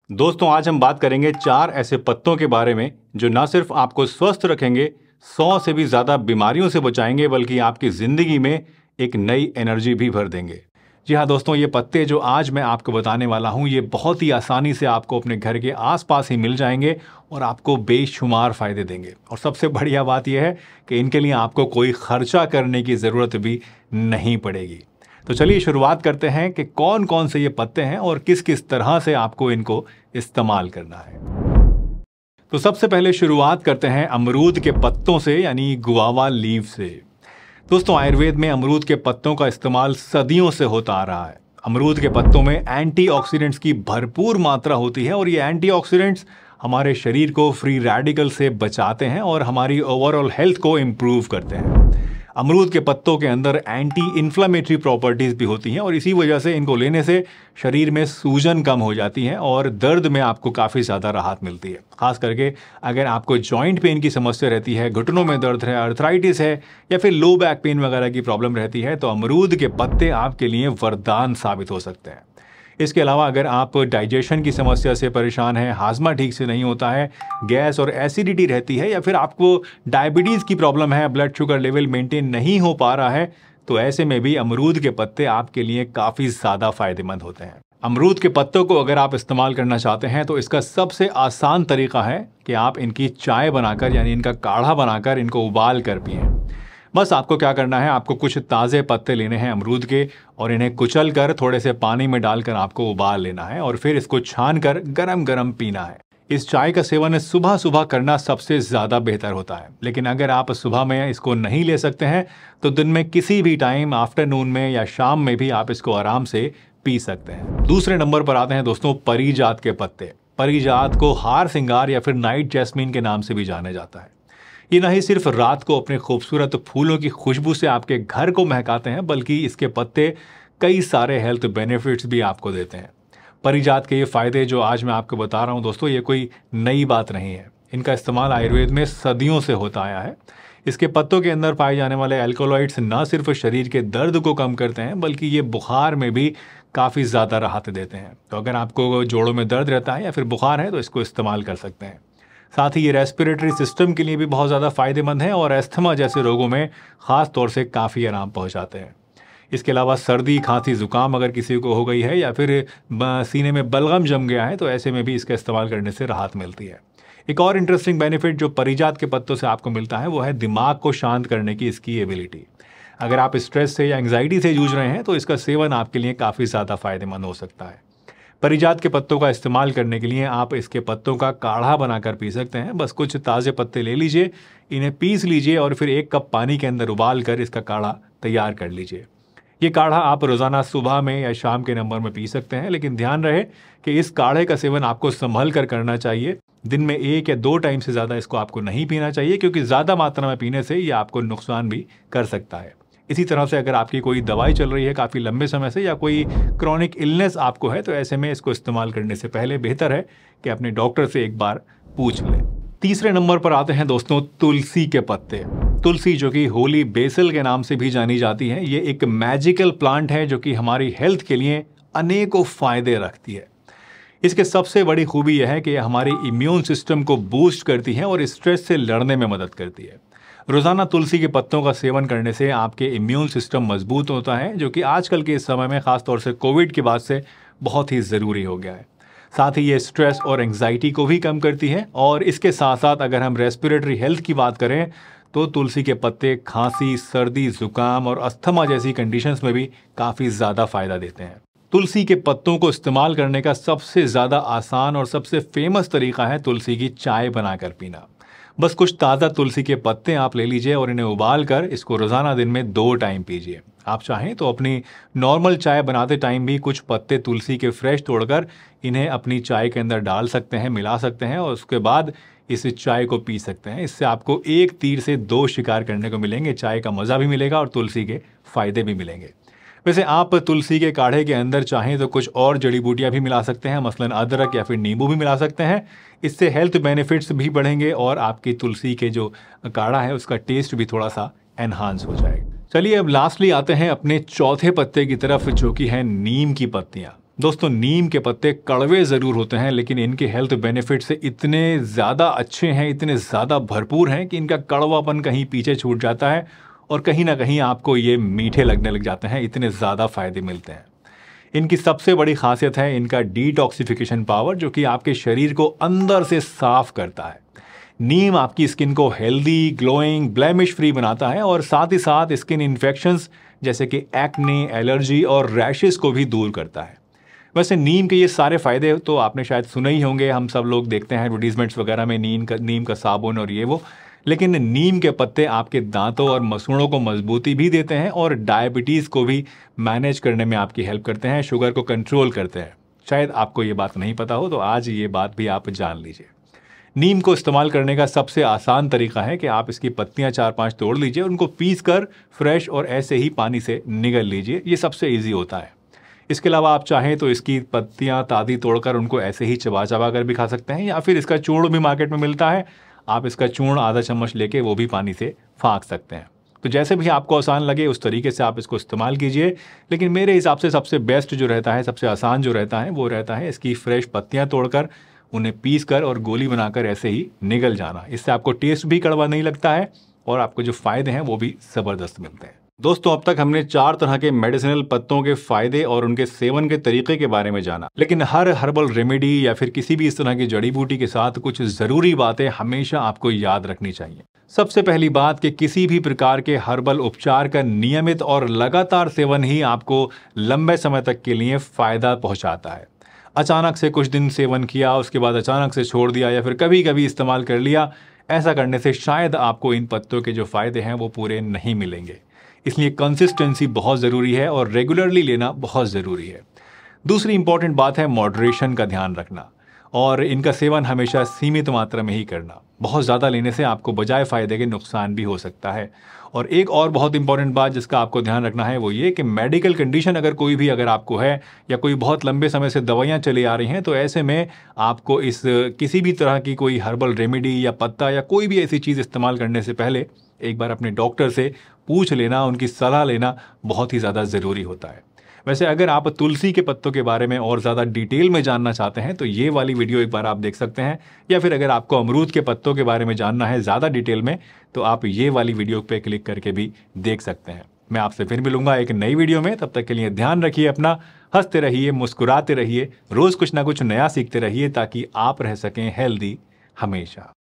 दोस्तों आज हम बात करेंगे 4 ऐसे पत्तों के बारे में जो न सिर्फ आपको स्वस्थ रखेंगे, 100 से भी ज़्यादा बीमारियों से बचाएंगे, बल्कि आपकी ज़िंदगी में एक नई एनर्जी भी भर देंगे। जी हाँ दोस्तों, ये पत्ते जो आज मैं आपको बताने वाला हूँ, ये बहुत ही आसानी से आपको अपने घर के आसपास ही मिल जाएंगे और आपको बेशुमार फ़ायदे देंगे। और सबसे बढ़िया बात यह है कि इनके लिए आपको कोई खर्चा करने की ज़रूरत भी नहीं पड़ेगी। तो चलिए शुरुआत करते हैं कि कौन कौन से ये पत्ते हैं और किस किस तरह से आपको इनको इस्तेमाल करना है। तो सबसे पहले शुरुआत करते हैं अमरूद के पत्तों से, यानी गुआवा लीव से। दोस्तों आयुर्वेद में अमरूद के पत्तों का इस्तेमाल सदियों से होता आ रहा है। अमरूद के पत्तों में एंटीऑक्सीडेंट्स की भरपूर मात्रा होती है और ये एंटीऑक्सीडेंट्स हमारे शरीर को फ्री रेडिकल से बचाते हैं और हमारी ओवरऑल हेल्थ को इम्प्रूव करते हैं। अमरूद के पत्तों के अंदर एंटी इन्फ्लेमेटरी प्रॉपर्टीज़ भी होती हैं और इसी वजह से इनको लेने से शरीर में सूजन कम हो जाती है और दर्द में आपको काफ़ी ज़्यादा राहत मिलती है। खास करके अगर आपको जॉइंट पेन की समस्या रहती है, घुटनों में दर्द है, अर्थराइटिस है या फिर लो बैक पेन वगैरह की प्रॉब्लम रहती है, तो अमरूद के पत्ते आपके लिए वरदान साबित हो सकते हैं। इसके अलावा अगर आप डाइजेशन की समस्या से परेशान हैं, हाजमा ठीक से नहीं होता है, गैस और एसिडिटी रहती है या फिर आपको डायबिटीज़ की प्रॉब्लम है, ब्लड शुगर लेवल मेंटेन नहीं हो पा रहा है, तो ऐसे में भी अमरूद के पत्ते आपके लिए काफ़ी ज़्यादा फायदेमंद होते हैं। अमरूद के पत्तों को अगर आप इस्तेमाल करना चाहते हैं तो इसका सबसे आसान तरीका है कि आप इनकी चाय बनाकर, यानी इनका काढ़ा बनाकर इनको उबाल कर पिएं। बस आपको क्या करना है, आपको कुछ ताज़े पत्ते लेने हैं अमरूद के और इन्हें कुचल कर थोड़े से पानी में डालकर आपको उबाल लेना है और फिर इसको छान कर गरम गरम पीना है। इस चाय का सेवन सुबह सुबह करना सबसे ज़्यादा बेहतर होता है, लेकिन अगर आप सुबह में इसको नहीं ले सकते हैं तो दिन में किसी भी टाइम, आफ्टरनून में या शाम में भी आप इसको आराम से पी सकते हैं। दूसरे नंबर पर आते हैं दोस्तों परिजात के पत्ते। परिजात को हार सिंगार या फिर नाइट जैस्मीन के नाम से भी जाना जाता है। ये न ही सिर्फ रात को अपने खूबसूरत फूलों की खुशबू से आपके घर को महकाते हैं, बल्कि इसके पत्ते कई सारे हेल्थ बेनिफिट्स भी आपको देते हैं। परिजात के ये फ़ायदे जो आज मैं आपको बता रहा हूँ दोस्तों, ये कोई नई बात नहीं है। इनका इस्तेमाल आयुर्वेद में सदियों से होता आया है। इसके पत्तों के अंदर पाए जाने वाले एल्कोलॉइड्स न सिर्फ शरीर के दर्द को कम करते हैं, बल्कि ये बुखार में भी काफ़ी ज़्यादा राहत देते हैं। तो अगर आपको जोड़ों में दर्द रहता है या फिर बुखार है तो इसको इस्तेमाल कर सकते हैं। साथ ही ये रेस्पिरेटरी सिस्टम के लिए भी बहुत ज़्यादा फायदेमंद है और अस्थमा जैसे रोगों में ख़ास तौर से काफ़ी आराम पहुंचाते हैं। इसके अलावा सर्दी, खांसी, ज़ुकाम अगर किसी को हो गई है या फिर सीने में बलगम जम गया है तो ऐसे में भी इसका इस्तेमाल करने से राहत मिलती है। एक और इंटरेस्टिंग बेनिफिट जो परिजात के पत्तों से आपको मिलता है वो है दिमाग को शांत करने की इसकी एबिलिटी। अगर आप स्ट्रेस से या एंग्जाइटी से जूझ रहे हैं तो इसका सेवन आपके लिए काफ़ी ज़्यादा फायदेमंद हो सकता है। परिजात के पत्तों का इस्तेमाल करने के लिए आप इसके पत्तों का काढ़ा बनाकर पी सकते हैं। बस कुछ ताज़े पत्ते ले लीजिए, इन्हें पीस लीजिए और फिर 1 कप पानी के अंदर उबाल कर इसका काढ़ा तैयार कर लीजिए। ये काढ़ा आप रोज़ाना सुबह में या शाम के नंबर में पी सकते हैं, लेकिन ध्यान रहे कि इस काढ़े का सेवन आपको संभल कर करना चाहिए। दिन में 1 या 2 टाइम से ज़्यादा इसको आपको नहीं पीना चाहिए, क्योंकि ज़्यादा मात्रा में पीने से ये आपको नुकसान भी कर सकता है। इसी तरह से अगर आपकी कोई दवाई चल रही है काफ़ी लंबे समय से या कोई क्रॉनिक इलनेस आपको है, तो ऐसे में इसको इस्तेमाल करने से पहले बेहतर है कि अपने डॉक्टर से एक बार पूछ लें। तीसरे नंबर पर आते हैं दोस्तों तुलसी के पत्ते। तुलसी जो कि होली बेसिल के नाम से भी जानी जाती है, ये एक मैजिकल प्लांट है जो कि हमारी हेल्थ के लिए अनेकों फ़ायदे रखती है। इसके सबसे बड़ी खूबी यह है कि हमारे इम्यून सिस्टम को बूस्ट करती है और स्ट्रेस से लड़ने में मदद करती है। रोज़ाना तुलसी के पत्तों का सेवन करने से आपके इम्यून सिस्टम मजबूत होता है, जो कि आजकल के इस समय में ख़ास तौर से कोविड के बाद से बहुत ही ज़रूरी हो गया है। साथ ही ये स्ट्रेस और एंग्जाइटी को भी कम करती है और इसके साथ साथ अगर हम रेस्पिरेटरी हेल्थ की बात करें तो तुलसी के पत्ते खांसी, सर्दी, ज़ुकाम और अस्थमा जैसी कंडीशंस में भी काफ़ी ज़्यादा फ़ायदा देते हैं। तुलसी के पत्तों को इस्तेमाल करने का सबसे ज़्यादा आसान और सबसे फेमस तरीका है तुलसी की चाय बनाकर पीना। बस कुछ ताज़ा तुलसी के पत्ते आप ले लीजिए और इन्हें उबाल कर इसको रोज़ाना दिन में 2 टाइम पीजिए। आप चाहें तो अपनी नॉर्मल चाय बनाते टाइम भी कुछ पत्ते तुलसी के फ्रेश तोड़कर इन्हें अपनी चाय के अंदर डाल सकते हैं, मिला सकते हैं और उसके बाद इस चाय को पी सकते हैं। इससे आपको 1 तीर से 2 शिकार करने को मिलेंगे। चाय का मज़ा भी मिलेगा और तुलसी के फ़ायदे भी मिलेंगे। वैसे आप तुलसी के काढ़े के अंदर चाहें तो कुछ और जड़ी बूटियां भी मिला सकते हैं, मसलन अदरक या फिर नींबू भी मिला सकते हैं। इससे हेल्थ बेनिफिट्स भी बढ़ेंगे और आपकी तुलसी के जो काढ़ा है उसका टेस्ट भी थोड़ा सा एनहांस हो जाएगा। चलिए अब लास्टली आते हैं अपने चौथे पत्ते की तरफ, जो कि है नीम की पत्तियां। दोस्तों, नीम के पत्ते कड़वे ज़रूर होते हैं, लेकिन इनके हेल्थ बेनिफिट से इतने ज़्यादा अच्छे हैं, इतने ज़्यादा भरपूर हैं कि इनका कड़वापन कहीं पीछे छूट जाता है और कहीं ना कहीं आपको ये मीठे लगने लग जाते हैं। इतने ज़्यादा फ़ायदे मिलते हैं। इनकी सबसे बड़ी खासियत है इनका डिटॉक्सिफिकेशन पावर, जो कि आपके शरीर को अंदर से साफ करता है। नीम आपकी स्किन को हेल्दी, ग्लोइंग, ब्लेमिश फ्री बनाता है और साथ ही साथ स्किन इन्फेक्शंस जैसे कि एक्ने, एलर्जी और रैशेस को भी दूर करता है। वैसे नीम के ये सारे फ़ायदे तो आपने शायद सुने ही होंगे, हम सब लोग देखते हैं एडवर्टीजमेंट्स वगैरह में नीम का साबुन और ये वो। लेकिन नीम के पत्ते आपके दांतों और मसूड़ों को मजबूती भी देते हैं और डायबिटीज़ को भी मैनेज करने में आपकी हेल्प करते हैं, शुगर को कंट्रोल करते हैं। शायद आपको ये बात नहीं पता हो, तो आज ये बात भी आप जान लीजिए। नीम को इस्तेमाल करने का सबसे आसान तरीका है कि आप इसकी पत्तियां 4-5 तोड़ लीजिए, उनको पीस कर फ्रेश और ऐसे ही पानी से निगल लीजिए। ये सबसे ईजी होता है। इसके अलावा आप चाहें तो इसकी पत्तियां ताज़ी तोड़कर उनको ऐसे ही चबा चबा कर भी खा सकते हैं, या फिर इसका चूर्ण भी मार्केट में मिलता है, आप इसका चूर्ण आधा चम्मच लेके वो भी पानी से फाँक सकते हैं। तो जैसे भी आपको आसान लगे उस तरीके से आप इसको इस्तेमाल कीजिए। लेकिन मेरे हिसाब से सबसे बेस्ट जो रहता है, सबसे आसान जो रहता है, वो रहता है इसकी फ्रेश पत्तियाँ तोड़कर उन्हें पीस कर और गोली बनाकर ऐसे ही निगल जाना। इससे आपको टेस्ट भी कड़वा नहीं लगता है और आपको जो फ़ायदे हैं वो भी ज़बरदस्त मिलते हैं। दोस्तों, अब तक हमने 4 तरह के मेडिसिनल पत्तों के फायदे और उनके सेवन के तरीके के बारे में जाना। लेकिन हर हर्बल रेमेडी या फिर किसी भी इस तरह की जड़ी बूटी के साथ कुछ ज़रूरी बातें हमेशा आपको याद रखनी चाहिए। सबसे पहली बात कि किसी भी प्रकार के हर्बल उपचार का नियमित और लगातार सेवन ही आपको लंबे समय तक के लिए फ़ायदा पहुँचाता है। अचानक से कुछ दिन सेवन किया, उसके बाद अचानक से छोड़ दिया या फिर कभी कभी इस्तेमाल कर लिया, ऐसा करने से शायद आपको इन पत्तों के जो फ़ायदे हैं वो पूरे नहीं मिलेंगे। इसलिए कंसिस्टेंसी बहुत ज़रूरी है और रेगुलरली लेना बहुत ज़रूरी है। दूसरी इंपॉर्टेंट बात है मॉडरेशन का ध्यान रखना और इनका सेवन हमेशा सीमित मात्रा में ही करना। बहुत ज़्यादा लेने से आपको बजाय फ़ायदे के नुकसान भी हो सकता है। और एक और बहुत इंपॉर्टेंट बात जिसका आपको ध्यान रखना है वो ये कि मेडिकल कंडीशन अगर आपको है या कोई बहुत लंबे समय से दवाइयाँ चली आ रही हैं, तो ऐसे में आपको इस किसी भी तरह की कोई हर्बल रेमेडी या पत्ता या कोई भी ऐसी चीज़ इस्तेमाल करने से पहले एक बार अपने डॉक्टर से पूछ लेना, उनकी सलाह लेना बहुत ही ज़्यादा ज़रूरी होता है। वैसे अगर आप तुलसी के पत्तों के बारे में और ज़्यादा डिटेल में जानना चाहते हैं तो ये वाली वीडियो एक बार आप देख सकते हैं, या फिर अगर आपको अमरूद के पत्तों के बारे में जानना है ज़्यादा डिटेल में तो आप ये वाली वीडियो पे क्लिक करके भी देख सकते हैं। मैं आपसे फिर मिलूंगा एक नई वीडियो में। तब तक के लिए ध्यान रखिए अपना, हंसते रहिए, मुस्कुराते रहिए, रोज़ कुछ ना कुछ नया सीखते रहिए ताकि आप रह सकें हेल्दी हमेशा।